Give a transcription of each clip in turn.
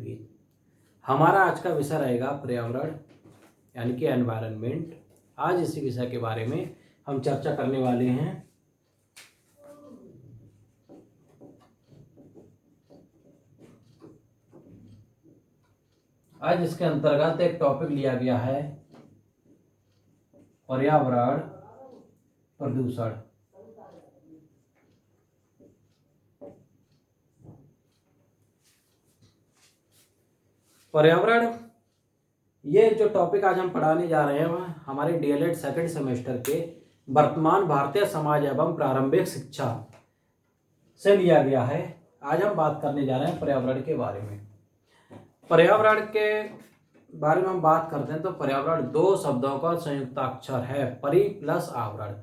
भी। हमारा आज का विषय रहेगा पर्यावरण यानी कि एनवायरनमेंट। आज इसी विषय के बारे में हम चर्चा करने वाले हैं। आज इसके अंतर्गत एक टॉपिक लिया गया है पर्यावरण प्रदूषण। पर्यावरण, ये जो टॉपिक आज हम पढ़ाने जा रहे हैं वह हमारे डीएलएड सेकंड सेमेस्टर के वर्तमान भारतीय समाज एवं प्रारंभिक शिक्षा से लिया गया है। आज हम बात करने जा रहे हैं पर्यावरण के बारे में। पर्यावरण के बारे में हम बात करते हैं तो पर्यावरण दो शब्दों का संयुक्ताक्षर है, परि प्लस आवरण,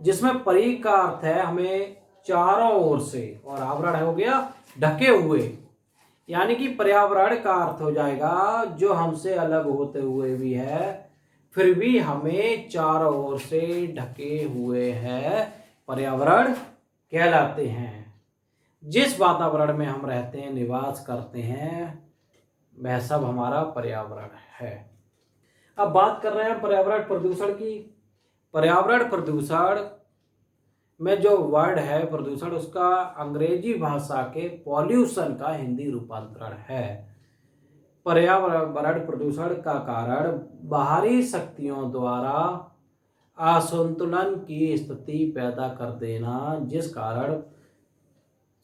जिसमें परि का अर्थ है हमें चारों ओर से और आवरण हो गया ढके हुए, यानी कि पर्यावरण का अर्थ हो जाएगा जो हमसे अलग होते हुए भी है फिर भी हमें चारों ओर से ढके हुए है, पर्यावरण कहलाते हैं। जिस वातावरण में हम रहते हैं, निवास करते हैं, वह सब हमारा पर्यावरण है। अब बात कर रहे हैं पर्यावरण प्रदूषण की। पर्यावरण प्रदूषण में जो वर्ड है प्रदूषण, उसका अंग्रेजी भाषा के पॉल्यूशन का हिंदी रूपांतरण है। पर्यावरण प्रदूषण का कारण बाहरी शक्तियों द्वारा असंतुलन की स्थिति पैदा कर देना, जिस कारण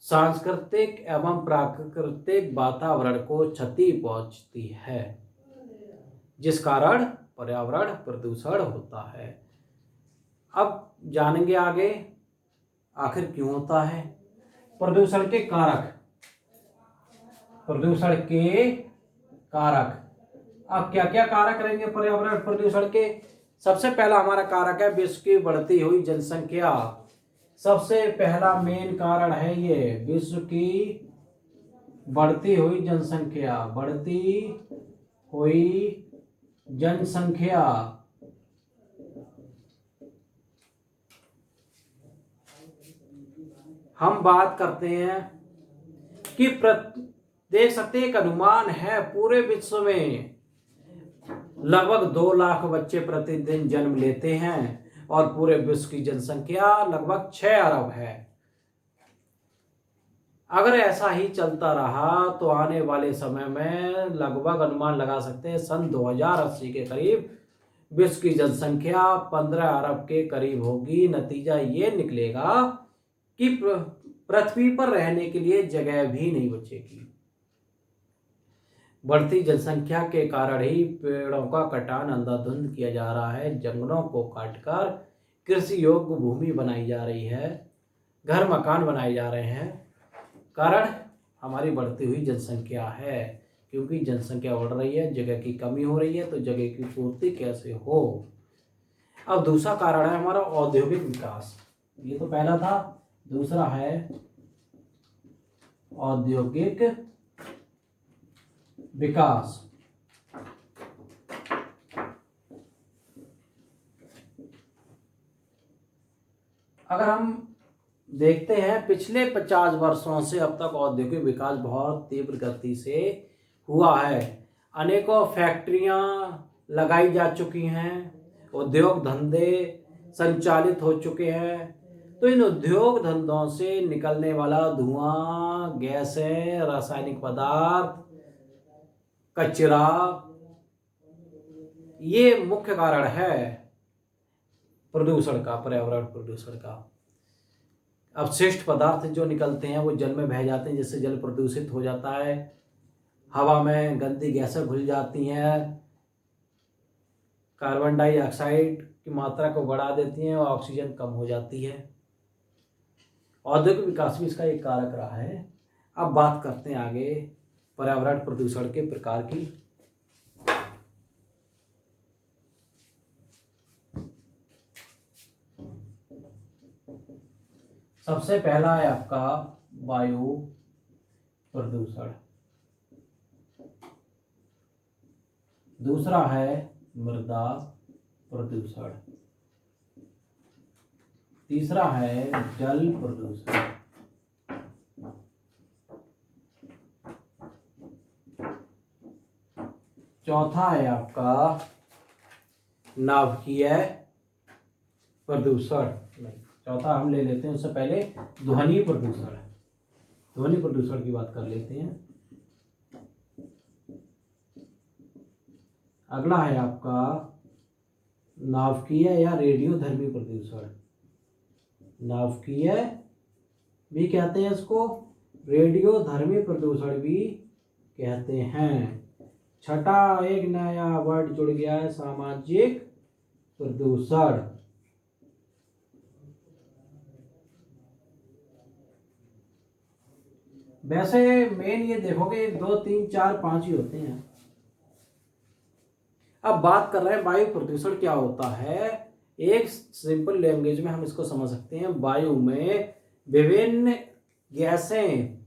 सांस्कृतिक एवं प्राकृतिक वातावरण को क्षति पहुंचती है, जिस कारण पर्यावरण प्रदूषण होता है। अब जानेंगे आगे आखिर क्यों होता है। प्रदूषण के कारक, प्रदूषण के कारक, अब क्या क्या कारक रहेंगे पर्यावरण प्रदूषण के। सबसे पहला हमारा कारक है विश्व की बढ़ती हुई जनसंख्या। सबसे पहला मेन कारण है ये विश्व की बढ़ती हुई जनसंख्या। बढ़ती हुई जनसंख्या हम बात करते हैं कि देख सकते हैं एक अनुमान है पूरे विश्व में लगभग 2 लाख बच्चे प्रतिदिन जन्म लेते हैं और पूरे विश्व की जनसंख्या लगभग 6 अरब है। अगर ऐसा ही चलता रहा तो आने वाले समय में लगभग अनुमान लगा सकते हैं सन 2080 के करीब विश्व की जनसंख्या 15 अरब के करीब होगी। नतीजा ये निकलेगा कि पृथ्वी पर रहने के लिए जगह भी नहीं बचेगी। बढ़ती जनसंख्या के कारण ही पेड़ों का कटान अंधाधुंध किया जा रहा है। जंगलों को काटकर कृषि योग्य भूमि बनाई जा रही है, घर मकान बनाए जा रहे हैं। कारण हमारी बढ़ती हुई जनसंख्या है, क्योंकि जनसंख्या बढ़ रही है, जगह की कमी हो रही है, तो जगह की पूर्ति कैसे हो। अब दूसरा कारण है हमारा औद्योगिक विकास। ये तो पहला था। दूसरा है औद्योगिक विकास। अगर हम देखते हैं पिछले 50 वर्षों से अब तक औद्योगिक विकास बहुत तीव्र गति से हुआ है। अनेकों फैक्ट्रियां लगाई जा चुकी हैं, उद्योग धंधे संचालित हो चुके हैं। तो इन उद्योग धंधों से निकलने वाला धुआं, गैसें, रासायनिक पदार्थ, कचरा, ये मुख्य कारण है प्रदूषण का, पर्यावरण प्रदूषण का। अपशिष्ट पदार्थ जो निकलते हैं वो जल में बह जाते हैं, जिससे जल प्रदूषित हो जाता है। हवा में गंदी गैसें घुल जाती हैं, कार्बन डाइऑक्साइड की मात्रा को बढ़ा देती हैं और ऑक्सीजन कम हो जाती है। औद्योगिक विकास भी इसका एक कारक रहा है। अब बात करते हैं आगे पर्यावरण प्रदूषण के प्रकार की। सबसे पहला है आपका वायु प्रदूषण, दूसरा है मृदा प्रदूषण, तीसरा है जल प्रदूषण, चौथा है आपका नाभिकीय प्रदूषण। चौथा हम ले लेते हैं, उससे पहले ध्वनि प्रदूषण। ध्वनि प्रदूषण की बात कर लेते हैं। अगला है आपका नाभिकीय या रेडियोधर्मी प्रदूषण। नाभिकीय भी कहते हैं इसको, रेडियोधर्मी प्रदूषण भी कहते हैं। छठा एक नया वर्ड जुड़ गया है, सामाजिक प्रदूषण। वैसे मेन ये देखोगे 1 2 3 4 5 ही होते हैं। अब बात कर रहे हैं वायु प्रदूषण क्या होता है। एक सिंपल लैंग्वेज में हम इसको समझ सकते हैं, वायु में विभिन्न गैसें,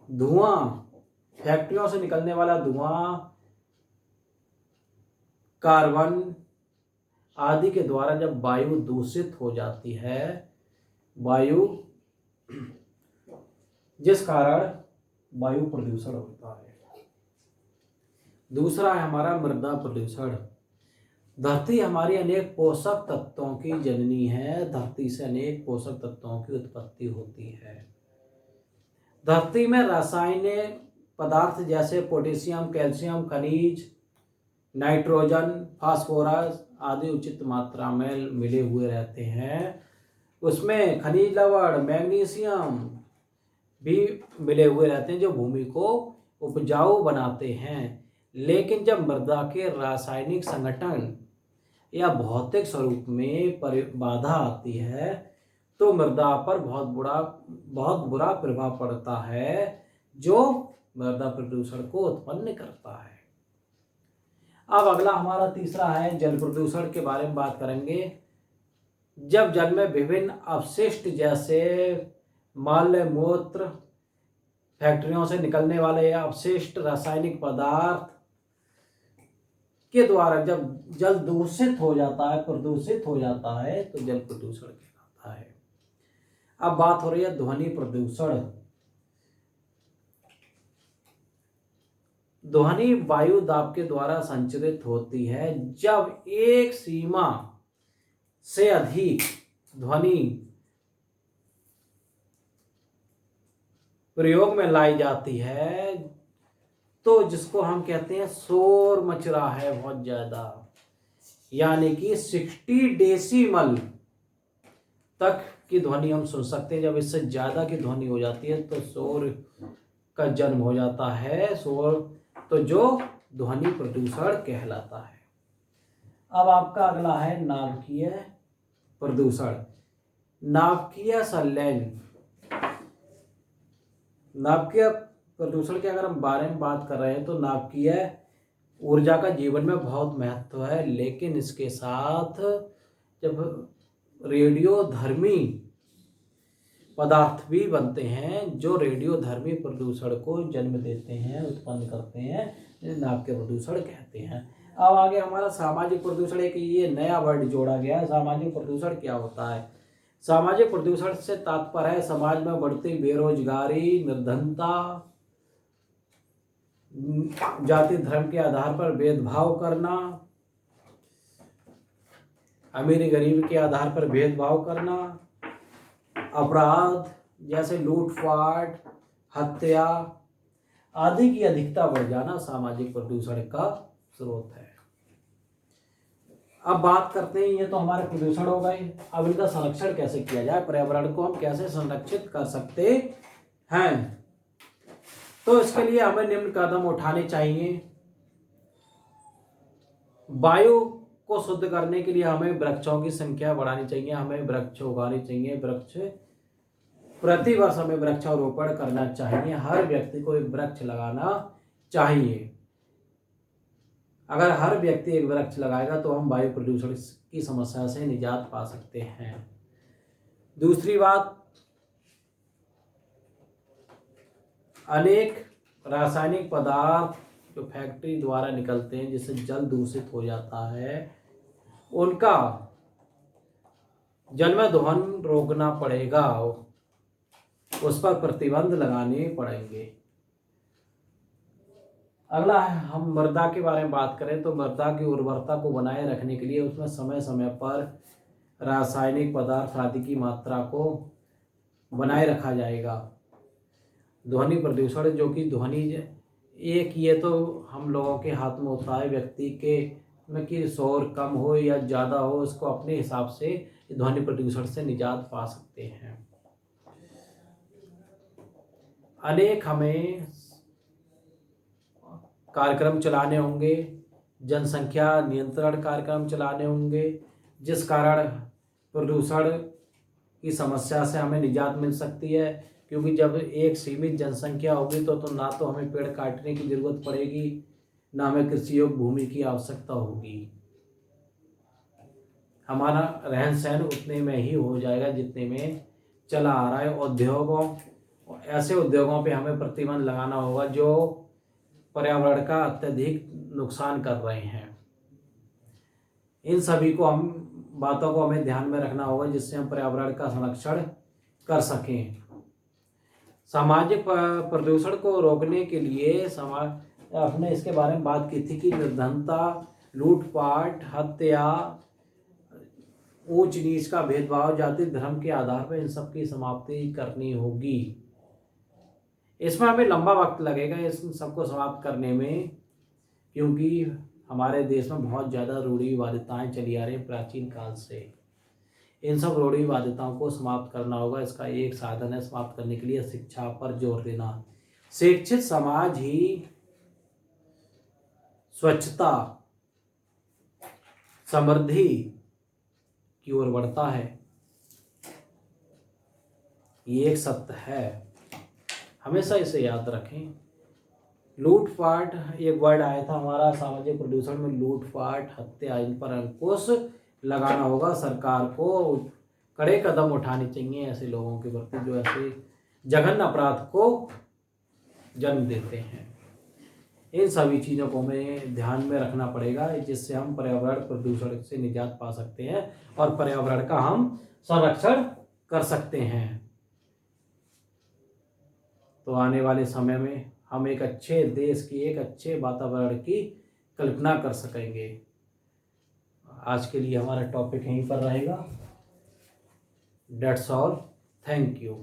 धुआं, फैक्ट्रियों से निकलने वाला धुआं, कार्बन आदि के द्वारा जब वायु दूषित हो जाती है, वायु, जिस कारण वायु प्रदूषण होता है। दूसरा है हमारा मृदा प्रदूषण। धरती हमारी अनेक पोषक तत्वों की जननी है। धरती से अनेक पोषक तत्वों की उत्पत्ति होती है। धरती में रासायनिक पदार्थ जैसे पोटेशियम, कैल्शियम, खनिज, नाइट्रोजन, फास्फोरस आदि उचित मात्रा में मिले हुए रहते हैं। उसमें खनिज लवण, मैग्नीशियम भी मिले हुए रहते हैं जो भूमि को उपजाऊ बनाते हैं। लेकिन जब मृदा के रासायनिक संगठन या भौतिक स्वरूप में बाधा आती है तो मृदा पर बहुत बुरा प्रभाव पड़ता है, जो मृदा प्रदूषण को उत्पन्न करता है। अब अगला हमारा तीसरा है जल प्रदूषण के बारे में बात करेंगे। जब जल में विभिन्न अपशिष्ट जैसे मल मूत्र, फैक्ट्रियों से निकलने वाले अपशिष्ट, रासायनिक पदार्थ के द्वारा जब जल दूषित हो जाता है, प्रदूषित हो जाता है, तो जल प्रदूषण कहलाता है। अब बात हो रही है ध्वनि प्रदूषण। ध्वनि वायु दाब के द्वारा संचरित होती है। जब एक सीमा से अधिक ध्वनि प्रयोग में लाई जाती है तो जिसको हम कहते हैं शोर मच रहा है बहुत ज्यादा, यानी कि 60 डेसिमल तक की ध्वनि हम सुन सकते हैं। जब इससे ज्यादा की ध्वनि हो जाती है तो शोर का जन्म हो जाता है, शोर, तो जो ध्वनि प्रदूषण कहलाता है। अब आपका अगला है नाभिकीय प्रदूषण। नाभिकीय संलयन। नाभिकीय प्रदूषण के अगर हम बारे में बात कर रहे हैं तो नाभिकीय ऊर्जा का जीवन में बहुत महत्व है, लेकिन इसके साथ जब रेडियोधर्मी पदार्थ भी बनते हैं जो रेडियोधर्मी प्रदूषण को जन्म देते हैं, उत्पन्न करते हैं, नाभिकीय प्रदूषण कहते हैं। अब आगे हमारा सामाजिक प्रदूषण, एक ये नया वर्ड जोड़ा गया है। सामाजिक प्रदूषण क्या होता है? सामाजिक प्रदूषण से तात्पर्य है समाज में बढ़ती बेरोजगारी, निर्धनता, जाति धर्म के आधार पर भेदभाव करना, अमीरी गरीब के आधार पर भेदभाव करना, अपराध जैसे लूटपाट, हत्या आदि की अधिकता बढ़ जाना सामाजिक प्रदूषण का स्रोत है। अब बात करते हैं, ये तो हमारे प्रदूषण हो गए। अब इनका संरक्षण कैसे किया जाए, पर्यावरण को हम कैसे संरक्षित कर सकते हैं, तो इसके लिए हमें निम्न कदम उठाने चाहिए। वायु को शुद्ध करने के लिए हमें वृक्षों की संख्या बढ़ानी चाहिए, हमें वृक्ष उगाने चाहिए, प्रति वर्ष हमें वृक्षारोपण करना चाहिए। हर व्यक्ति को एक वृक्ष लगाना चाहिए। अगर हर व्यक्ति एक वृक्ष लगाएगा तो हम वायु प्रदूषण की समस्या से निजात पा सकते हैं। दूसरी बात, अनेक रासायनिक पदार्थ जो फैक्ट्री द्वारा निकलते हैं जिससे जल दूषित हो जाता है, उनका जल में दोहन रोकना पड़ेगा, उस पर प्रतिबंध लगाने पड़ेंगे। अगला है, हम मृदा के बारे में बात करें तो मृदा की उर्वरता को बनाए रखने के लिए उसमें समय समय पर रासायनिक पदार्थ आदि की मात्रा को बनाए रखा जाएगा। ध्वनि प्रदूषण, जो कि ध्वनि एक ये तो हम लोगों के हाथ में होता है, व्यक्ति के में कि शोर कम हो या ज़्यादा हो, उसको अपने हिसाब से ध्वनि प्रदूषण से निजात पा सकते हैं। अनेक हमें कार्यक्रम चलाने होंगे, जनसंख्या नियंत्रण कार्यक्रम चलाने होंगे, जिस कारण प्रदूषण की समस्या से हमें निजात मिल सकती है। क्योंकि जब एक सीमित जनसंख्या होगी तो ना तो हमें पेड़ काटने की जरूरत पड़ेगी, ना हमें कृषि योग्य भूमि की आवश्यकता होगी। हमारा रहन सहन उतने में ही हो जाएगा जितने में चला आ रहा है। उद्योगों, ऐसे उद्योगों पे हमें प्रतिबंध लगाना होगा जो पर्यावरण का अत्यधिक नुकसान कर रहे हैं। इन सभी को हम बातों को हमें ध्यान में रखना होगा जिससे हम पर्यावरण का संरक्षण कर सकें। सामाजिक प्रदूषण को रोकने के लिए समाज आपने इसके बारे में बात की थी कि निर्धनता, लूटपाट, हत्या, ऊंच नीच का भेदभाव, जाति धर्म के आधार पर इन सब की समाप्ति करनी होगी। इसमें हमें लंबा वक्त लगेगा इस सबको समाप्त करने में, क्योंकि हमारे देश में बहुत ज़्यादा रूढ़िवादिताएं चली आ रही हैं प्राचीन काल से। इन सब रूढ़िवादिताओं को समाप्त करना होगा। इसका एक साधन है समाप्त करने के लिए शिक्षा पर जोर देना। शिक्षित समाज ही स्वच्छता, समृद्धि की ओर बढ़ता है। ये एक सत्य है, हमेशा इसे याद रखें। लूटपाट एक वर्ड आया था हमारा सामाजिक प्रदूषण में, लूटपाट, हत्या, इन पर अंकुश लगाना होगा। सरकार को कड़े कदम उठाने चाहिए ऐसे लोगों के प्रति जो ऐसे जघन्य अपराध को जन्म देते हैं। इन सभी चीज़ों को हमें ध्यान में रखना पड़ेगा जिससे हम पर्यावरण प्रदूषण से निजात पा सकते हैं और पर्यावरण का हम संरक्षण कर सकते हैं। तो आने वाले समय में हम एक अच्छे देश की, एक अच्छे वातावरण की कल्पना कर सकेंगे। आज के लिए हमारा टॉपिक यहीं पर रहेगा। That's all, thank you.